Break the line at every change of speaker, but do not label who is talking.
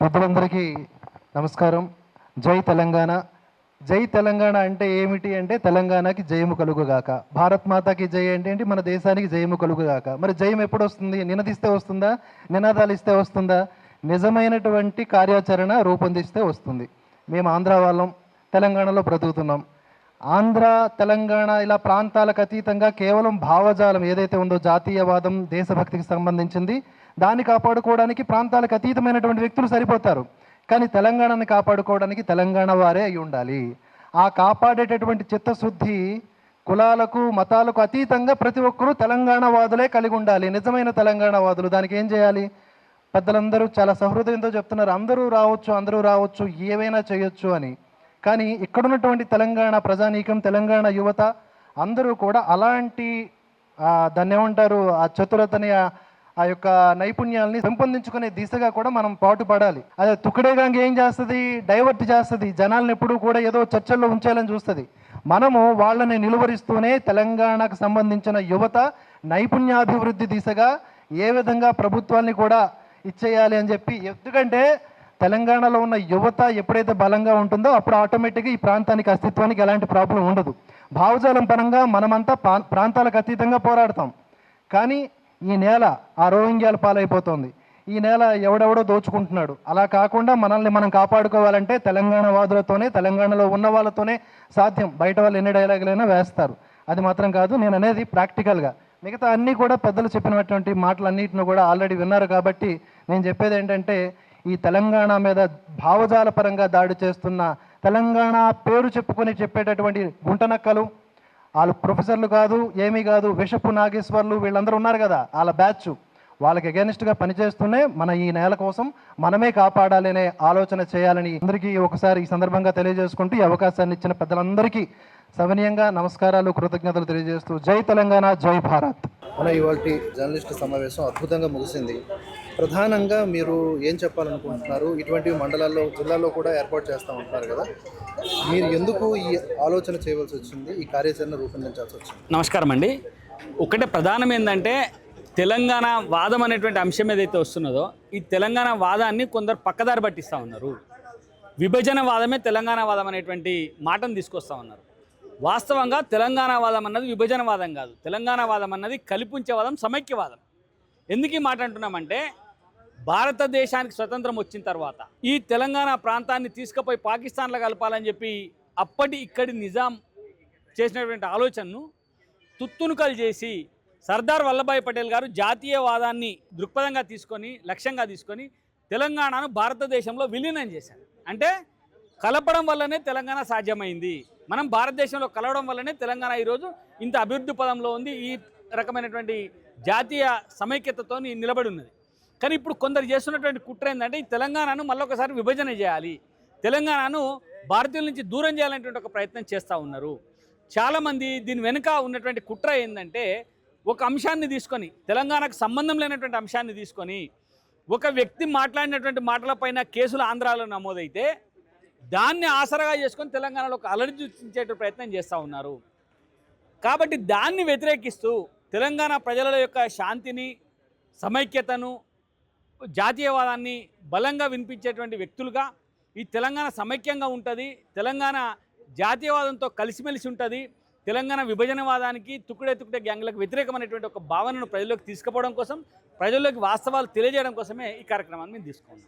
పెద్దలందరికీ నమస్కారం. జై తెలంగాణ. జై తెలంగాణ అంటే ఏమిటి అంటే తెలంగాణకి జయము కలుగుగాక, భారత్ మాతాకి జై అంటే ఏంటి, మన దేశానికి జయము కలుగుగాక. మరి జయం ఎప్పుడు వస్తుంది? నినదిస్తే వస్తుందా? నినాదాలు ఇస్తే వస్తుందా? నిజమైనటువంటి కార్యాచరణ రూపొందిస్తే వస్తుంది. మేము ఆంధ్ర వాళ్ళం, తెలంగాణలో బ్రతుకుతున్నాం. ఆంధ్ర తెలంగాణ ఇలా ప్రాంతాలకు అతీతంగా కేవలం భావజాలం ఏదైతే ఉందో జాతీయవాదం, దేశభక్తికి సంబంధించింది, దాన్ని కాపాడుకోవడానికి ప్రాంతాలకు అతీతమైనటువంటి వ్యక్తులు సరిపోతారు. కానీ తెలంగాణని కాపాడుకోవడానికి తెలంగాణ వారే అయి ఉండాలి. ఆ కాపాడేటటువంటి చిత్తశుద్ధి కులాలకు మతాలకు అతీతంగా ప్రతి ఒక్కరూ తెలంగాణ వాదులే కలిగి ఉండాలి, నిజమైన తెలంగాణ వాదులు. దానికి ఏం చేయాలి? పెద్దలందరూ చాలా సహృదయంతో చెప్తున్నారు, అందరూ రావచ్చు, ఏవైనా చేయొచ్చు అని. కానీ ఇక్కడున్నటువంటి తెలంగాణ ప్రజానీకం, తెలంగాణ యువత అందరూ కూడా అలాంటి దాన్ని ఏమంటారు, ఆ చతురతని, ఆ యొక్క నైపుణ్యాలని పెంపొందించుకునే దిశగా కూడా మనం పాటుపడాలి. అదే తుక్కడేగాంగ ఏం చేస్తుంది? డైవర్ట్ చేస్తుంది, జనాలను ఎప్పుడూ కూడా ఏదో చర్చల్లో ఉంచాలని చూస్తుంది. మనము వాళ్ళని నిలువరిస్తూనే తెలంగాణకు సంబంధించిన యువత నైపుణ్యాభివృద్ధి దిశగా ఏ విధంగా ప్రభుత్వాన్ని కూడా ఇచ్చేయాలి అని చెప్పి. ఎందుకంటే తెలంగాణలో ఉన్న యువత ఎప్పుడైతే బలంగా ఉంటుందో అప్పుడు ఆటోమేటిక్గా ఈ ప్రాంతానికి అస్తిత్వానికి ఎలాంటి ప్రాబ్లం ఉండదు. భావజాలం పరంగా మనమంతా ప్రాంతాలకు అతీతంగా పోరాడతాం. కానీ ఈ నేల ఆ రోహింగ్యాల పాలైపోతుంది. ఈ నేల ఎవడెవడో దోచుకుంటున్నాడు. అలా కాకుండా మనల్ని మనం కాపాడుకోవాలంటే తెలంగాణ వాదులతోనే, తెలంగాణలో ఉన్న వాళ్ళతోనే సాధ్యం. బయట వాళ్ళు ఎన్ని డైలాగులైనా వేస్తారు, అది మాత్రం కాదు. నేను అనేది ప్రాక్టికల్గా. మిగతా అన్నీ కూడా పెద్దలు చెప్పినటువంటి మాటలన్నింటిని కూడా ఆల్రెడీ విన్నారు. కాబట్టి నేను చెప్పేది ఏంటంటే, ఈ తెలంగాణ మీద భావజాల పరంగా దాడి చేస్తున్న, తెలంగాణ పేరు చెప్పుకొని చెప్పేటటువంటి గుంటనక్కలు, వాళ్ళు ప్రొఫెసర్లు కాదు, ఏమీ కాదు, విషపు నాగేశ్వర్లు, వీళ్ళందరూ ఉన్నారు కదా, వాళ్ళ బ్యాచ్, వాళ్ళకి అగెనిస్ట్గా పనిచేస్తూనే మన ఈ నేల కోసం మనమే కాపాడాలి అనే ఆలోచన చేయాలని అందరికీ ఒకసారి ఈ సందర్భంగా తెలియజేసుకుంటూ, ఈ అవకాశాన్ని ఇచ్చిన పెద్దలందరికీ సవినయంగా నమస్కారాలు, కృతజ్ఞతలు తెలియజేస్తూ జై తెలంగాణ, జై భారత్. మన ఇవాళ జర్నలిస్టు సమావేశం అద్భుతంగా ముగిసింది. ప్రధానంగా మీరు ఏం చెప్పాలనుకుంటున్నారు? ఇటువంటి మండలాల్లో, జిల్లాల్లో కూడా ఏర్పాటు చేస్తూ ఉంటున్నారు కదా, మీరు ఎందుకు ఈ ఆలోచన చేయవలసి వచ్చింది, ఈ కార్యాచరణ రూపొందించాల్సి వచ్చింది?
నమస్కారం అండి. ఒకటే ప్రధానం ఏంటంటే, తెలంగాణ వాదం అనేటువంటి అంశం ఏదైతే వస్తున్నదో, ఈ తెలంగాణ వాదాన్ని కొందరు పక్కదారి పట్టిస్తూ ఉన్నారు. విభజన వాదమే తెలంగాణ వాదం అనేటువంటి మాటను తీసుకొస్తూ ఉన్నారు. వాస్తవంగా తెలంగాణ వాదం అన్నది విభజన వాదం కాదు. తెలంగాణ వాదం అన్నది కలిపుంచే వాదం, సమైక్యవాదం. ఎందుకు ఈ మాట అంటున్నామంటే, భారతదేశానికి స్వతంత్రం వచ్చిన తర్వాత ఈ తెలంగాణ ప్రాంతాన్ని తీసుకుపోయి పాకిస్తాన్లో కలపాలని చెప్పి ఇక్కడి నిజాం చేసినటువంటి ఆలోచనను తుత్తునుకలు చేసి సర్దార్ వల్లభాయ్ పటేల్ గారు జాతీయవాదాన్ని దృక్పథంగా తీసుకొని, లక్ష్యంగా తీసుకొని తెలంగాణను భారతదేశంలో విలీనం చేశారు. అంటే కలపడం వల్లనే తెలంగాణ సాధ్యమైంది. మనం భారతదేశంలో కలవడం వల్లనే తెలంగాణ ఈరోజు ఇంత అభివృద్ధి పదంలో ఉంది, ఈ రకమైనటువంటి జాతీయ సమైక్యతతో నిలబడి ఉన్నది. కానీ ఇప్పుడు కొందరు చేస్తున్నటువంటి కుట్ర ఏంటంటే, ఈ తెలంగాణను మళ్ళొకసారి విభజన చేయాలి, తెలంగాణను భారతీయుల నుంచి దూరం చేయాలనేటువంటి ఒక ప్రయత్నం చేస్తూ ఉన్నారు. చాలామంది దీని వెనుక ఉన్నటువంటి కుట్ర ఏంటంటే, ఒక అంశాన్ని తీసుకొని, తెలంగాణకు సంబంధం లేనటువంటి అంశాన్ని తీసుకొని, ఒక వ్యక్తి మాట్లాడినటువంటి మాటలపైన కేసులు ఆంధ్రాలో నమోదైతే దాన్ని ఆసరాగా చేసుకొని తెలంగాణలో ఒక అలరి సృష్టించే ప్రయత్నం చేస్తూ ఉన్నారు. కాబట్టి దాన్ని వ్యతిరేకిస్తూ తెలంగాణ ప్రజల యొక్క శాంతిని, సమైక్యతను, జాతీయవాదాన్ని బలంగా వినిపించేటువంటి వ్యక్తులుగా, ఈ తెలంగాణ సమైక్యంగా ఉంటుంది, తెలంగాణ జాతీయవాదంతో కలిసిమెలిసి ఉంటుంది, తెలంగాణ విభజనవాదానికి, తుక్కుడే గ్యాంగ్లకు వ్యతిరేకమైనటువంటి ఒక భావనను ప్రజల్లోకి తీసుకుపోవడం కోసం, ప్రజల్లోకి వాస్తవాలు తెలియజేయడం కోసమే ఈ కార్యక్రమాన్ని మేము తీసుకున్నాం.